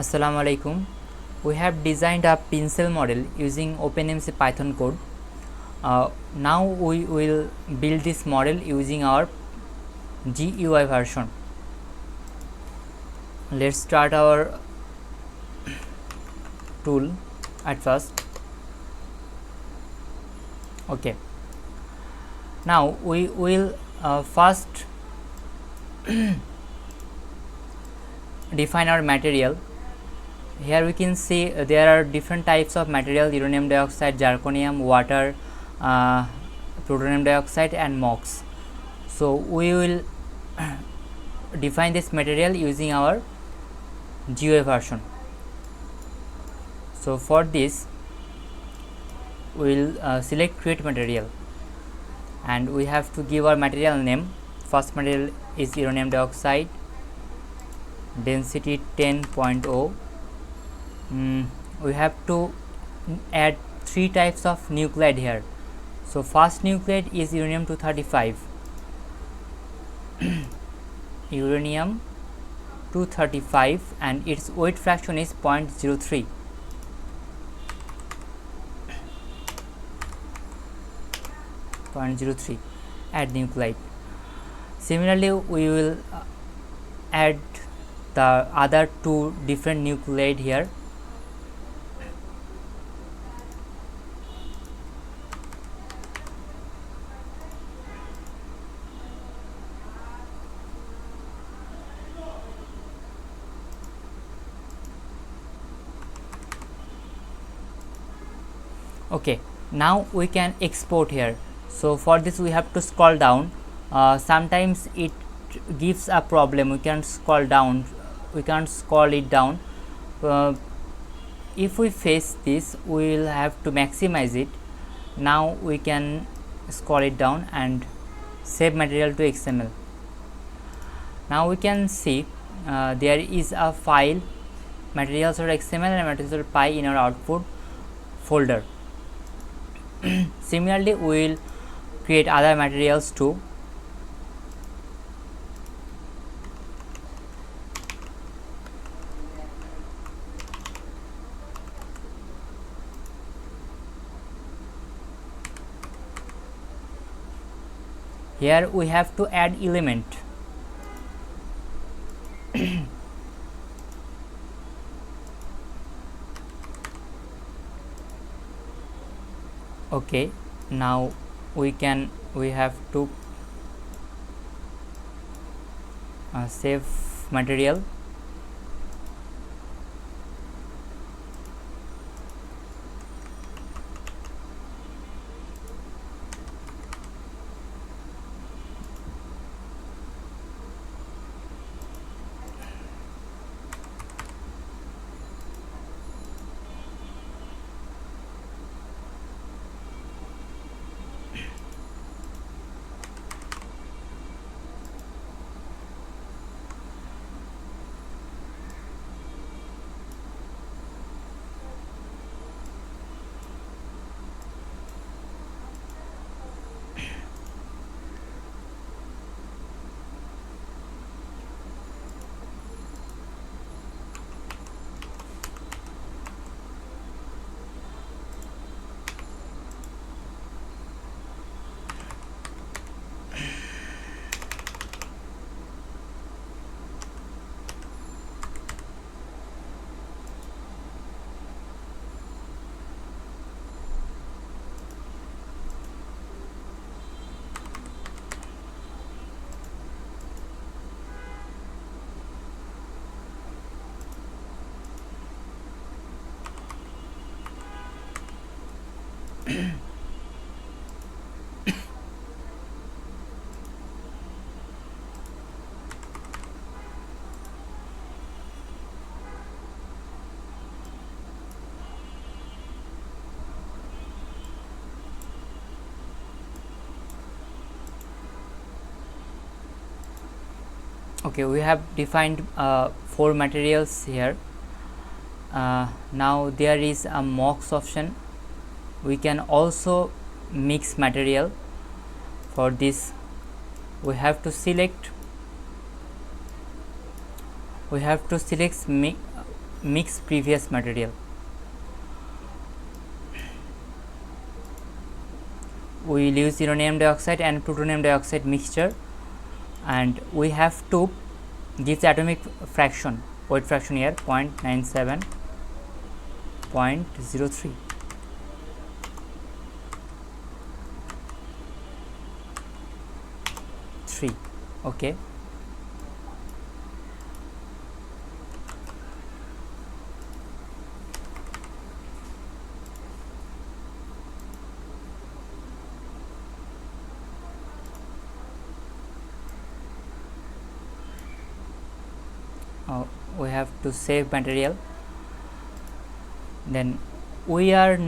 Assalamu alaikum. We have designed a Pincell model using OpenMC Python code. Now we will build this model using our GUI version. Let's start our tool at first. Okay. Now we will first define our material. Here we can see there are different types of material: uranium dioxide, zirconium, water, plutonium dioxide and MOX. So we will define this material using our GUI version. So for this we will select create material and we have to give our material name. First material is uranium dioxide, density 10.0. We have to add three types of nuclide here. So first nuclide is uranium 235 uranium 235 and its weight fraction is 0.03. Add nuclide. Similarly we will add the other two different nuclide here. Okay, now we can export here. So for this we have to scroll down. Sometimes it gives a problem, we can't scroll down, we can't scroll it down. If we face this we will have to maximize it. Now we can scroll it down and save material to XML. Now we can see there is a file materials.xml and materials.py in our output folder. Similarly we will create other materials too. Here we have to add element. Okay, now we have to save material. Okay, we have defined 4 materials here. Now there is a MOX option. We can also mix material. For this we have to select mix previous material. We will use uranium dioxide and plutonium dioxide mixture, and we have to give the atomic fraction, weight fraction here 0.97, 0.03. Okay. We have to save material. Then we have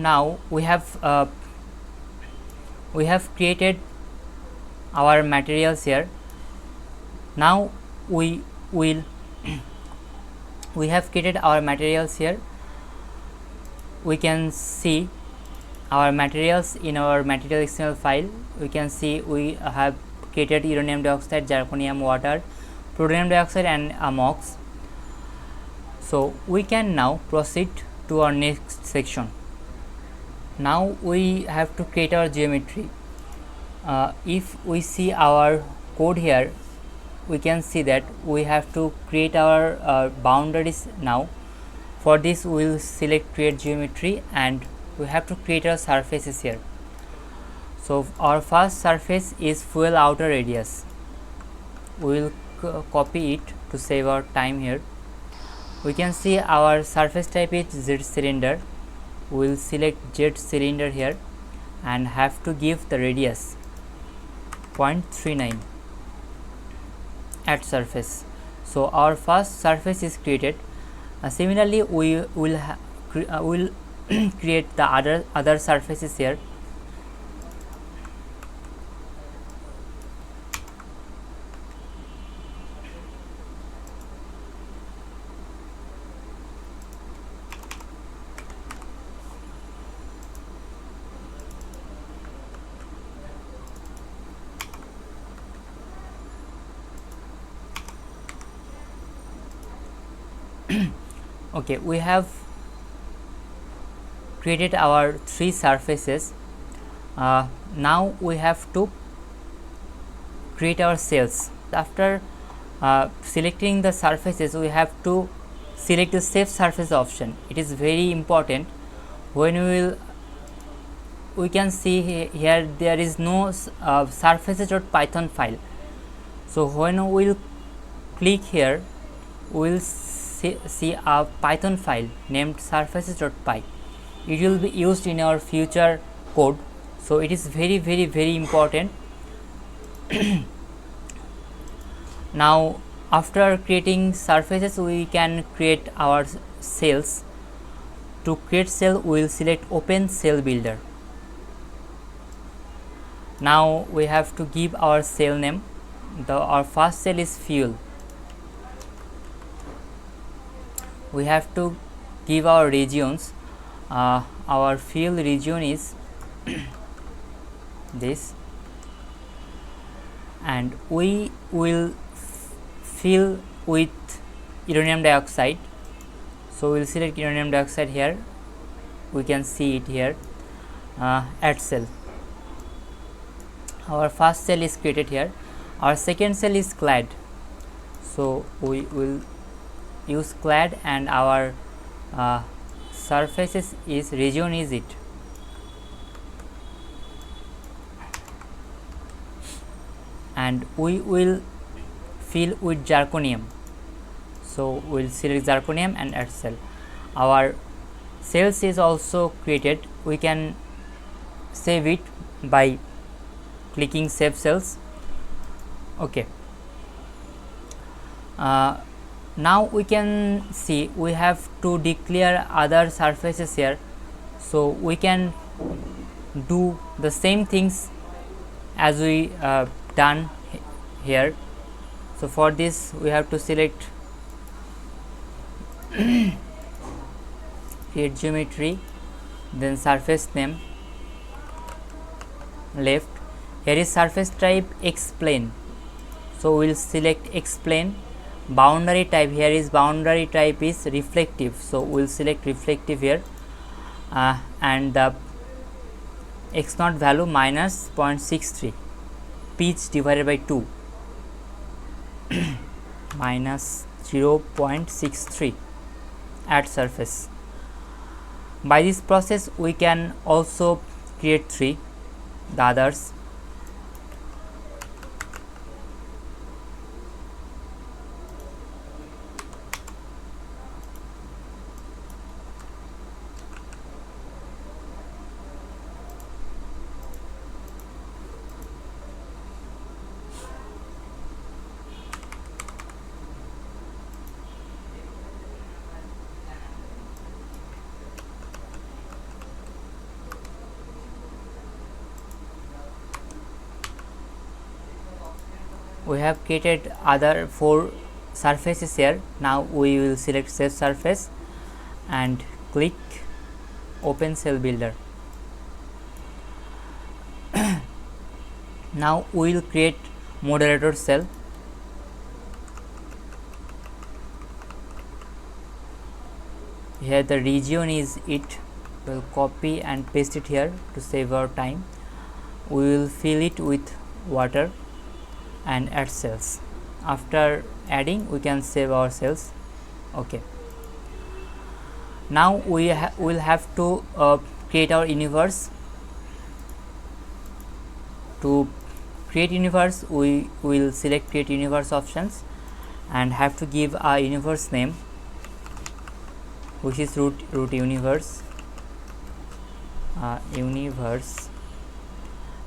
created our materials here. Now we will we have created our materials here. We can see our materials in our material XML file. We can see we have created uranium dioxide, zirconium, water, plutonium dioxide and MOX. So we can now proceed to our next section. Now we have to create our geometry. If we see our code here, we can see that we have to create our boundaries now. For this we will select create geometry and we have to create our surfaces here. So our first surface is fuel outer radius. We will copy it to save our time here. We can see our surface type is Z cylinder. We will select Z cylinder here and have to give the radius 0.39 at surface. So our first surface is created. Similarly, we will create the other surfaces here. Okay, we have created our 3 surfaces. Now we have to create our cells. After selecting the surfaces, we have to select the save surface option. It is very important. When we can see here there is no surfaces.python file. So when we will click here, we will see a Python file named surfaces.py. It will be used in our future code. So it is very important. Now after creating surfaces, we can create our cells. To create cell, we will select OpenMC Builder. Now we have to give our cell name. Our first cell is fuel. We have to give our regions. Our fuel region is this, and we will fill with uranium dioxide. So we will select uranium dioxide here. We can see it here. Add cell. Our first cell is created here. Our second cell is clad. So we will use clad, and our surfaces is region is it. And we will fill with zirconium. So we will select zirconium and add cell. Our cells is also created. We can save it by clicking save cells. Okay. Now we can see we have to declare other surfaces here. So we can do the same things as we done here. So for this we have to select create geometry, then surface name, left. Here is surface type X plane. So we will select X plane. boundary type, here is boundary type is reflective, so we'll select reflective here, and the x0 value minus 0.63, pitch divided by 2 minus 0.63 at surface. By this process we can also create the others. We have created other 4 surfaces here. Now we will select save surface and click OpenMC Builder. Now we will create moderator cell. Here the region is it. We'll copy and paste it here to save our time. We will fill it with water and add cells. After adding we can save our cells. Okay, now we will have to create our universe. To create universe we will select create universe options and have to give a universe name, which is root universe,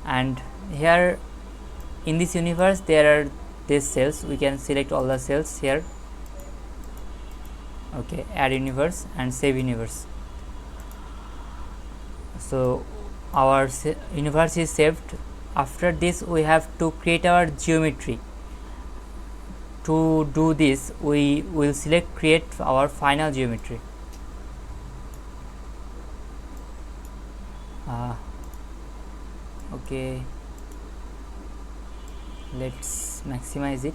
and here in this universe there are these cells. We can select all the cells here. Okay, add universe and save universe. So our universe is saved. After this we have to create our geometry. To do this we will select create our final geometry. Okay, let's maximize it.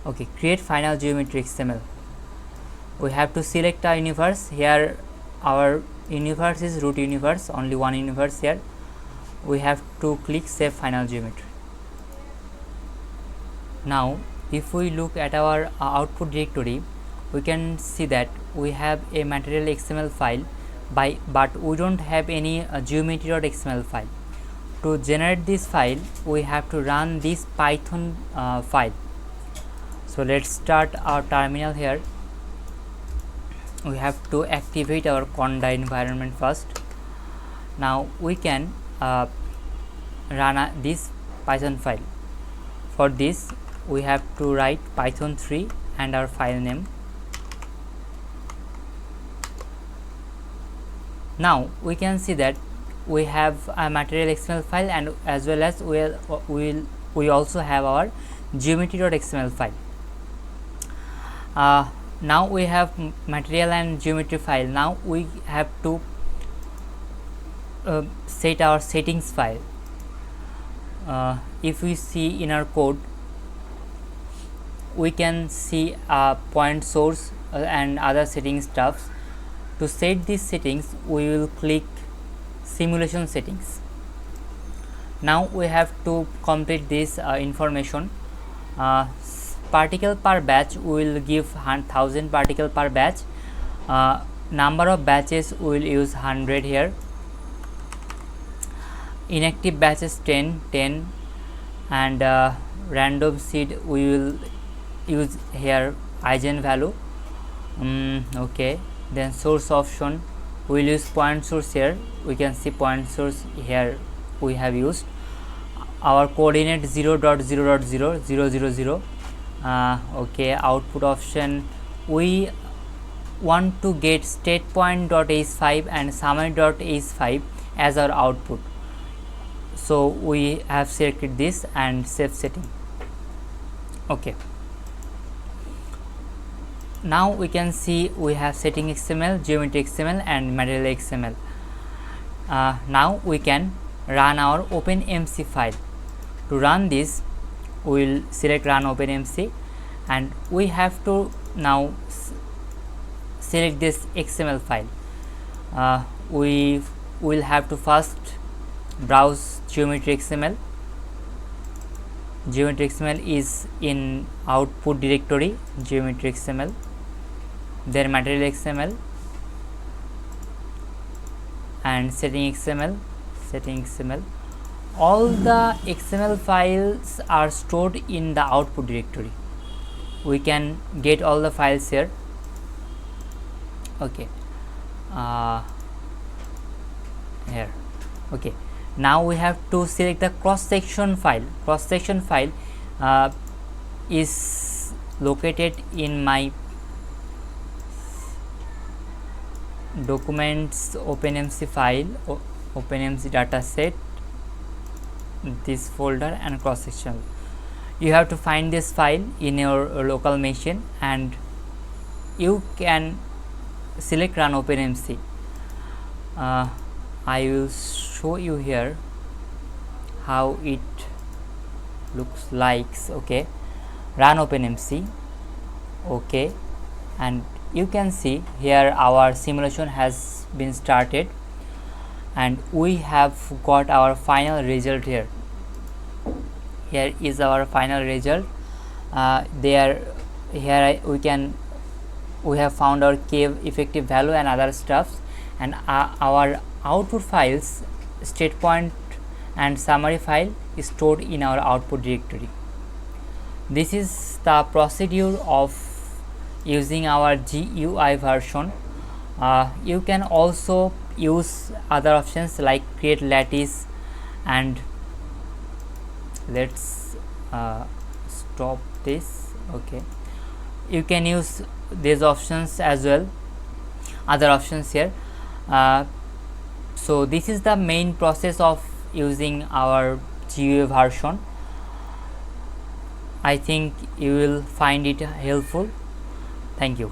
Okay, create final geometry XML. We have to select our universe. Here our universe is root universe, only one universe here. We have to click save final geometry. Now if we look at our output directory, we can see that we have a material XML file, but we don't have any geometry.xml file. To generate this file we have to run this Python file. So let's start our terminal here. We have to activate our conda environment first. Now we can run this Python file. For this we have to write python3 and our file name. Now we can see that we have a material XML file, and as well as we also have our geometry.xml file. Now we have material and geometry file. Now we have to set our settings file. If we see in our code, we can see point source and other setting stuffs. To set these settings we will click simulation settings. Now we have to complete this information. Particle per batch we will give 1000 particle per batch. Number of batches we will use 100 here. Inactive batches 10, and random seed we will use here eigenvalue. Okay, then source option we will use point source here. We can see point source here we have used. Our coordinate 0.0.0.000. Okay, output option we want to get statepoint.h5 and summary.h5 as our output. So we have selected this and save setting. Okay, now we can see we have setting XML, geometry XML and material XML. Now we can run our OpenMC file. To run this we will select run OpenMC and we have to now select this XML file. We will have to first browse geometry XML. Geometry XML is in output directory, geometry XML, then material XML and setting XML. All the XML files are stored in the output directory. We can get all the files here. Okay, here. Okay, now we have to select the cross section file. Cross section file is located in my documents OpenMC file, OpenMC dataset, this folder and cross section. You have to find this file in your local machine and you can select run OpenMC. I will show you here how it looks like. Okay, run OpenMC. Okay, and you can see here our simulation has been started and we have got our final result here. Here is our final result. We have found our K effective value and other stuffs, and our output files, state point and summary file is stored in our output directory. This is the procedure of using our GUI version. You can also use other options like create lattice, and let's stop this. Okay, you can use these options as well, other options here. So this is the main process of using our GUI version. I think you will find it helpful. Thank you.